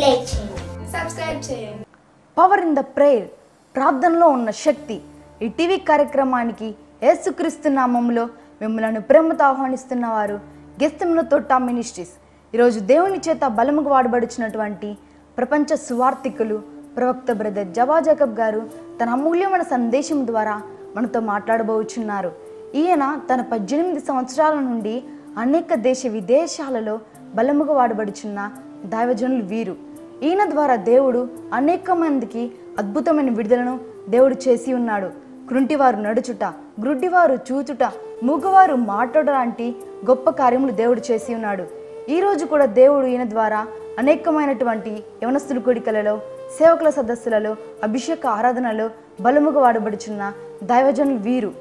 Subscribe చేయండి. Power in the prayer, ప్రార్థనలో ఉన్న శక్తి. ఈ టీవీ కార్యక్రమానికి యేసుక్రీస్తు నామములో మిమ్మల్ని ప్రేమతో ఆహ్వానిస్తున్న వారు గెస్తెంలో తోట మినిస్ట్రీస్. ఈరోజు దేవుని చేత బలముగా వాడబడుచున్నటువంటి ప్రపంచ సువార్థికులు ప్రవక్త బ్రదర్ జబా జాకబ్ గారు తన అమూల్యమైన సందేశం ద్వారా మనతో మాట్లాడబోచున్నారు. ఈయన తన 18 సంవత్సరాల నుండి అనేక దేశ విదేశాలలో బలముగా వాడబడుచున్న దైవజనులు వీరు. ఈయన ద్వారా దేవుడు అనేక మందికి అద్భుతమైన విడుదలను దేవుడు చేసి ఉన్నాడు. కృంటివారు నడుచుట, గ్రుడ్డివారు చూచుట, మూగవారు మాట్లాడ లాంటి గొప్ప కార్యములు దేవుడు చేసి ఉన్నాడు. ఈరోజు కూడా దేవుడు ఈయన ద్వారా అనేకమైనటువంటి యవనస్తుల కోడికలలో, సేవకుల సదస్సులలో, అభిషేక ఆరాధనలో బలముగా వాడబడుచున్న దైవజనులు వీరు.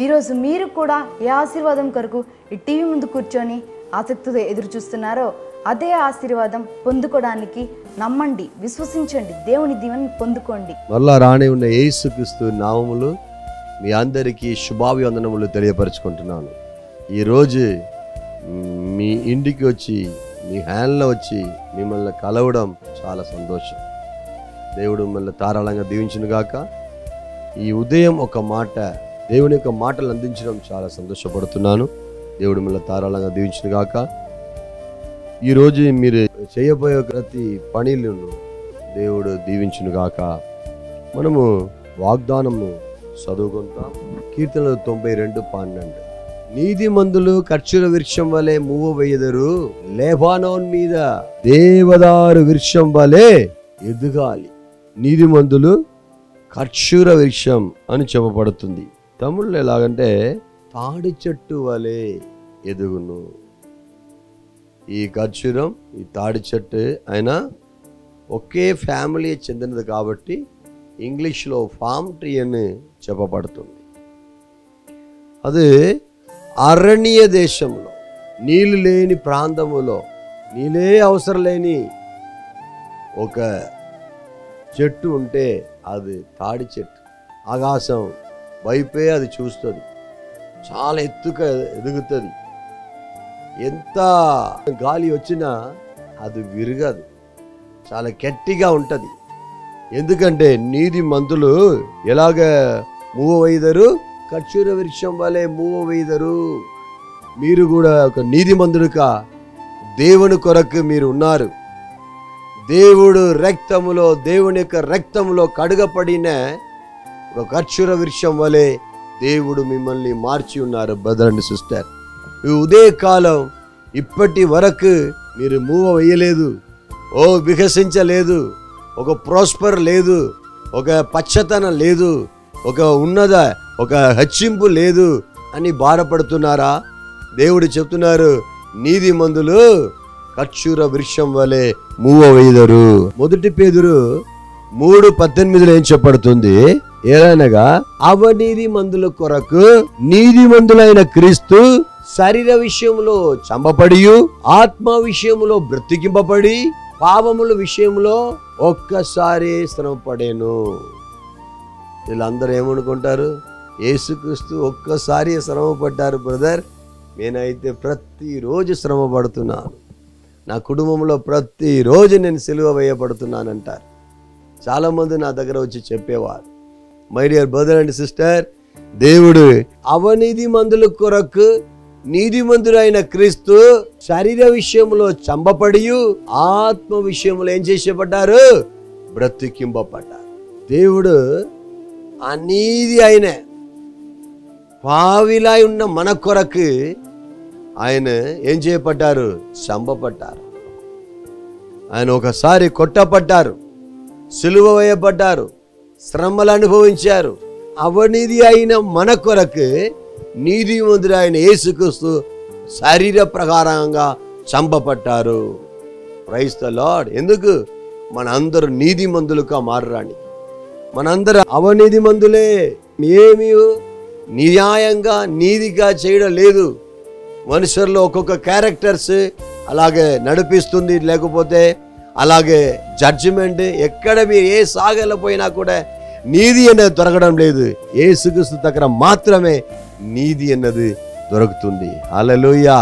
ఈరోజు మీరు కూడా ఏ ఆశీర్వాదం కొరకు ఈ టీవీ ముందు కూర్చొని ఆసక్తితో ఎదురు చూస్తున్నారో అదే ఆశీర్వాదం పొందుకోవడానికి నమ్మండి, విశ్వసించండి, దేవుని దీవెనను పొందుకోండి. మరలా రానే ఉన్న యేసుక్రీస్తు నామములు మీ అందరికీ శుభాభివందనములు తెలియపరచుకుంటున్నాను. ఈరోజు మీ ఇంటికి వచ్చి, మీ హ్యాండ్లో వచ్చి మిమ్మల్ని కలవడం చాలా సంతోషం. దేవుడు మిమ్మల్ని ధారాళంగా దీవించును గాక. ఈ ఉదయం ఒక మాట, దేవుని యొక్క మాటలు అందించడం చాలా సంతోషపడుతున్నాను. దేవుడు మిమ్మల్ని ధారాళంగా దీవించును గాక. ఈరోజు మీరు చేయబోయే ప్రతి పనిలను దేవుడు దీవించును గాక. మనము వాగ్దానము చదువుకుంటాం. కీర్తనలు 92:12. నీతిమంతులు ఖర్జూర వృక్షం వలె మూవ వేయదరు, లెబానోన్ మీద దేవదారు వృక్షం వలె ఎదగాలి. నీతిమంతులు ఖర్జూర వృక్షం అని చెప్పబడుతుంది. తమిళ్లో ఎలాగంటే తాడి చెట్టు వలె ఎదుగును. ఈ ఖర్జూరం, ఈ తాడి చెట్టు అయినా ఒకే ఫ్యామిలీ చెందినది కాబట్టి ఇంగ్లీష్లో ఫామ్ ట్రీ అని చెప్పబడుతుంది. అది అరణ్య దేశంలో, నీళ్ళు లేని ప్రాంతములో, నీళ్ళే అవసరం లేని ఒక చెట్టు ఉంటే అది తాడి చెట్టు. ఆకాశం వైపే అది చూస్తుంది, చాలా ఎత్తుగా ఎదుగుతుంది. ఎంత గాలి వచ్చినా అది విరగదు, చాలా గట్టిగా ఉంటుంది. ఎందుకంటే నీతిమంతులు ఎలాగ మూవ వేయదరు, ఖర్జూర వృక్షం వలె మూవ వేయదరు. మీరు కూడా ఒక నీతిమంతుడుగా దేవుని కొరకు మీరు ఉన్నారు. దేవుడు రక్తములో, దేవుని యొక్క రక్తములో కడుగపడిన ఒక ఖర్జూర వృక్షం వలె దేవుడు మిమ్మల్ని మార్చి ఉన్నారు. బ్రదర్ అండ్ సిస్టర్, ఈ ఉదయకాలం ఇప్పటి వరకు మీరు మూవ వేయలేదు, వికసించలేదు, ఒక ప్రోస్పర్ లేదు, ఒక పచ్చతనం లేదు, ఒక హెచ్చింపు లేదు అని బాధపడుతున్నారా? దేవుడు చెప్తున్నారు, నీతిమంతులు ఖర్జూర వృక్షం వలె మూవ వేయదరు. 1 పేతురు 3:18 ఏం చెప్పబడుతుంది? ఏలనగా అవనీతిమంతుల కొరకు నీతిమంతులైన క్రీస్తు శరీర విషయంలో చంపబడి, ఆత్మ విషయంలో బ్రతికింపబడి, పాపముల విషయంలో ఒక్కసారి శ్రమపడేను. వీళ్ళందరూ ఏమనుకుంటారు? యేసుక్రీస్తు ఒక్కసారి శ్రమ పడ్డారు బ్రదర్, నేనైతే ప్రతిరోజు శ్రమ పడుతున్నాను, నా కుటుంబంలో ప్రతిరోజు నేను సిలువ వేయబడుతున్నానంటారు. చాలామంది నా దగ్గర వచ్చి చెప్పేవారు. My dear brother and sister, దేవుడు అవనీతిమంతుల కొరకు నీతిమంతుడైన క్రీస్తు శరీర విషయంలో చంపబడి, ఆత్మ విషయంలో ఏం చేసేపడ్డారు? బ్రతికింపబడ్డారు. దేవుడు అనీతి అయిన పావిలా ఉన్న మన కొరకు ఆయన ఏం చేయబడ్డారు? చంపబడ్డారు. ఆయన ఒకసారి కొట్టబడ్డారు, సిలువ వేయబడ్డారు, శ్రమలు అనుభవించారు. అవనీతి అయిన మన కొరకు నీతిమంతుడు ఆయన యేసుక్రీస్తు శరీర ప్రకారంగా చంపబడ్డారు. Praise the lord. ఎందుకు? మనందరూ నీతిమంతులుగా మారడానికి. మనందరూ అవనీతిమంతులే, ఏమీ న్యాయంగా నీతిగా చేయడం లేదు. మనుషుల్లో ఒక్కొక్క క్యారెక్టర్స్ అలాగే నడిపిస్తుంది. లేకపోతే అలాగే జడ్జిమెంట్, ఎక్కడ మీరు ఏ సాగలపోయినా కూడా నీతి అనేది దొరకడం లేదు. యేసుక్రీస్తు దగ్గర మాత్రమే నీతి అన్నది దొరుకుతుంది. హల్లెలూయా.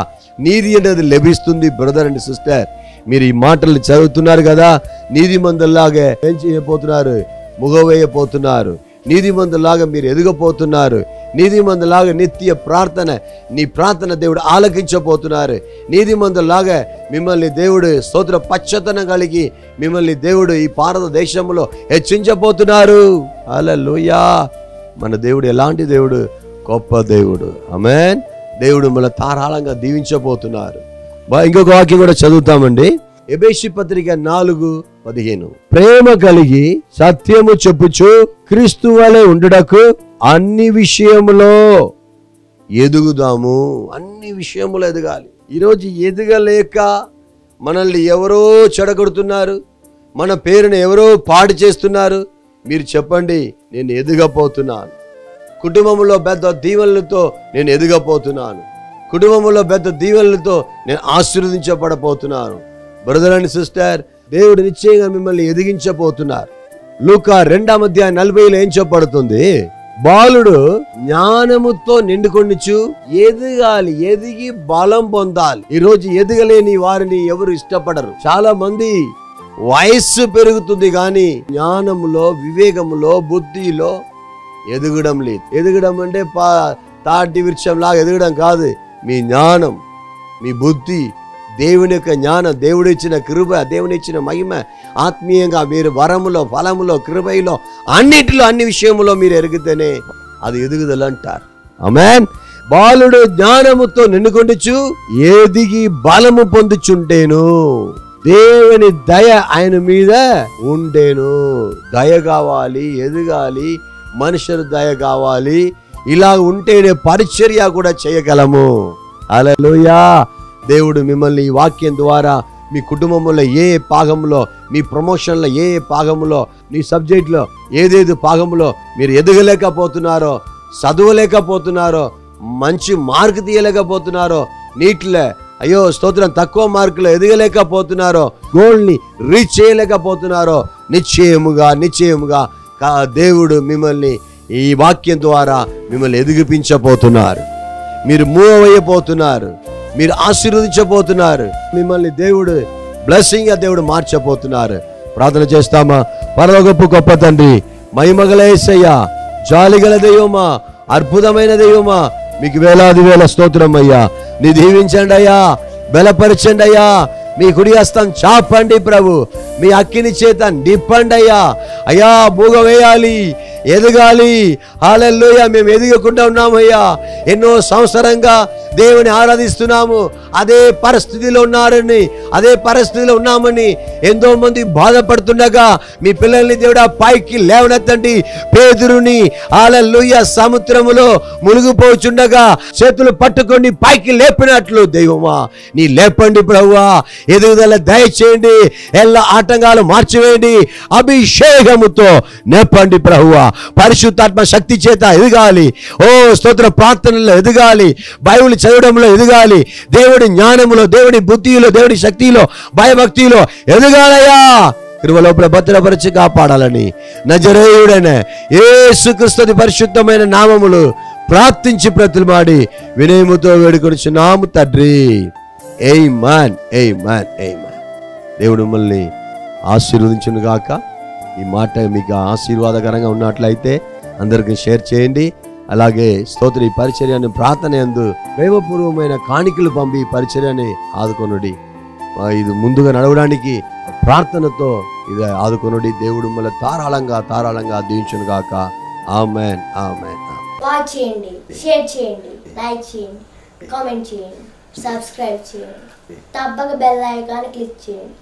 నీతి అనేది లభిస్తుంది. బ్రదర్ అండ్ సిస్టర్, మీరు ఈ మాటలు చదువుతున్నారు కదా, నీతిమంతుల్లాగా ఏం చేయబోతున్నారు? ముగవేయబోతున్నారు. నీతిమంతులాగా మీరు ఎదగబోతున్నారు. నీతిమంతులాగా నిత్య ప్రార్థన, నీ ప్రార్థన దేవుడు ఆలకించబోతున్నారు. నీతిమంతులాగా మిమ్మల్ని దేవుడు స్తోత్ర పశ్చాత్తనం కలిగి మిమ్మల్ని దేవుడు ఈ భారతదేశంలో హెచ్చించబోతున్నారు. హల్లెలూయా. మన దేవుడు ఎలాంటి దేవుడు? గొప్ప దేవుడు. ఆమేన్. దేవుడు మన ధారాళంగా దీవించబోతున్నారు. ఇంకొక వాక్యం కూడా చదువుతామండి. ఎబేసు పత్రిక 4:15. ప్రేమ కలిగి సత్యము చెప్పుచు క్రీస్తు వలె ఉండుటకు అన్ని విషయములో ఎదుగుదాము. అన్ని విషయములో ఎదగాలి. ఈరోజు ఎదగలేక మనల్ని ఎవరో చెడగొడుతున్నారు, మన పేరును ఎవరో పాడు చేస్తున్నారు. మీరు చెప్పండి, నేను ఎదగపోతున్నాను. కుటుంబంలో పెద్ద దీవెనలతో నేను ఎదగపోతున్నాను. కుటుంబంలో పెద్ద దీవెనలతో నేను ఆశీర్వదించబడపోతున్నాను. బ్రదర్ అండ్ సిస్టర్, దేవుడు నిశ్చయంగా మిమ్మల్ని ఎదిగించబోతున్నారు. లూకా 2:40 ఏం చెప్పబడుతుంది? బాలుడు జ్ఞానముతో నిండుకొనిచు ఎదగాలి, ఎదిగి బలం పొందాలి. ఈరోజు ఎదగలేని వారిని ఎవరు ఇష్టపడరు. చాలా మంది వయస్సు పెరుగుతుంది కానీ జ్ఞానములో, వివేకములో, బుద్ధిలో ఎదగడం లేదు. ఎదగడం అంటే తాటి వృక్షం లాగా ఎదగడం కాదు. మీ జ్ఞానం, మీ బుద్ధి, దేవుని యొక్క జ్ఞానం, దేవుడిచ్చిన కృప, దేవునిచ్చిన మహిమ, ఆత్మీయంగా మీరు వరములో, ఫలములో, కృపలో, అన్నిటిలో, అన్ని విషయములో మీరు ఎరిగితేనే అది ఎదుగుదల అంటారు. ఆమేన్. బాలుడు జ్ఞానముతో నిండుకొండుచు ఎదిగి బలము పొందుచుంటేను దేవుని దయ ఆయన మీద ఉండేను. దయ కావాలి, ఎదగాలి, మనుషుల దయ కావాలి. ఇలా ఉంటేనే పరిచర్య కూడా చేయగలము. హల్లెలూయా. దేవుడు మిమ్మల్ని ఈ వాక్యం ద్వారా మీ కుటుంబంలో ఏ భాగంలో, మీ ప్రమోషన్లో ఏ భాగంలో, మీ సబ్జెక్ట్లో ఏదేది భాగంలో మీరు ఎదగలేకపోతున్నారో, చదవలేకపోతున్నారో, మంచి మార్కు తీయలేకపోతున్నారో, నీటిలో అయ్యో స్తోత్రం తక్కువ మార్కులో ఎదగలేకపోతున్నారో, గోల్ని రీచ్ చేయలేకపోతున్నారో, నిశ్చయముగా దేవుడు మిమ్మల్ని ఈ వాక్యం ద్వారా మిమ్మల్ని ఎదిగిపించబోతున్నారు. మీరు మూవ్ అయ్యబోతున్నారు. మీరు ఆశీర్వదించబోతున్నారు. మిమ్మల్ని దేవుడు బ్లెస్సింగ్ గా దేవుడు మార్చబోతున్నారు. ప్రార్థన చేస్తామా? పరలోకపు గొప్ప తండ్రి, మహిమగల యేసయ్యా, జాలిగల దైవమా, అద్భుతమైన దైవమా, మీకు వేల స్తోత్రం అయ్యా. నీ దీవించండి అయ్యా, బలపరచండి అయ్యా. మీ కుడి హస్తం చాపండి ప్రభు, మీ అక్కిని చేత నిప్పండి అయ్యా. అయ్యా మూగ వేయాలి, ఎదగాలి. హల్లెలూయా. మేము ఎదగకుండా ఉన్నామయ్యా. ఎన్నో సంవత్సరంగా దేవుని ఆరాధిస్తున్నాము, అదే పరిస్థితిలో ఉన్నామని ఎంతో మంది బాధపడుతుండగా మీ పిల్లల్ని దేవుడా పైకి లేవనెత్తండి. పేతురుని హల్లెలూయా సముద్రములో మునిగిపోచుండగా చేతులు పట్టుకొని పైకి లేపినట్లు దైవమా నీ లేపండి ప్రభువా. ఎదుగుదల దయచేయండి, ఎల్ల ఆటంకాలు మార్చివేయండి, అభిషేకముతో నేపండి ప్రభువా. పరిశుద్ధాత్మ శక్తి చేత ఎదగాలి. ఓ స్తోత్ర ప్రార్థనలో ఎదగాలి, బైబిల్ చదవడంలో ఎదగాలి, దేవుడి జ్ఞానములో, దేవుడి బుద్ధిలో, దేవుడి శక్తిలో, భయభక్తిలో ఎదగాలయ్యా. కృపలో భద్రపరిచి కాపాడాలని నజరేయుడైన యేసుక్రీస్తు పరిశుద్ధమైన నామములు ప్రార్థించి ప్రతిమాడి వినయముతో వేడుకొనుచున్నాము తండ్రి. ఆమేన్, ఆమేన్, ఆమేన్. దేవుడు మిమ్మల్ని ఆశీర్వదించును గాక. ఈ మాట మీకు ఆశీర్వాదకరంగా ఉన్నట్లయితే అందరికీ షేర్ చేయండి. అలాగే స్తోత్ర ఈ పరిచర్యను ప్రార్థన యందు ప్రేమపూర్వమైన కాணிకలు పంపి ఈ పరిచర్యని ఆదుకొనుడి. ఇది ముందుగా నడవడానికి ప్రార్థనతో ఇది ఆదుకొనుడి. దేవుడు మళ్ళీ ధారాళంగా దీవించును గాక. ఆమేన్, ఆమేన్. వాచ్ చేయండి, షేర్ చేయండి, లైక్ చేయండి, కామెంట్ చేయండి, సబ్స్క్రైబ్ చేయండి, తప్పక బెల్ ఐకాన్ క్లిక్ చేయండి.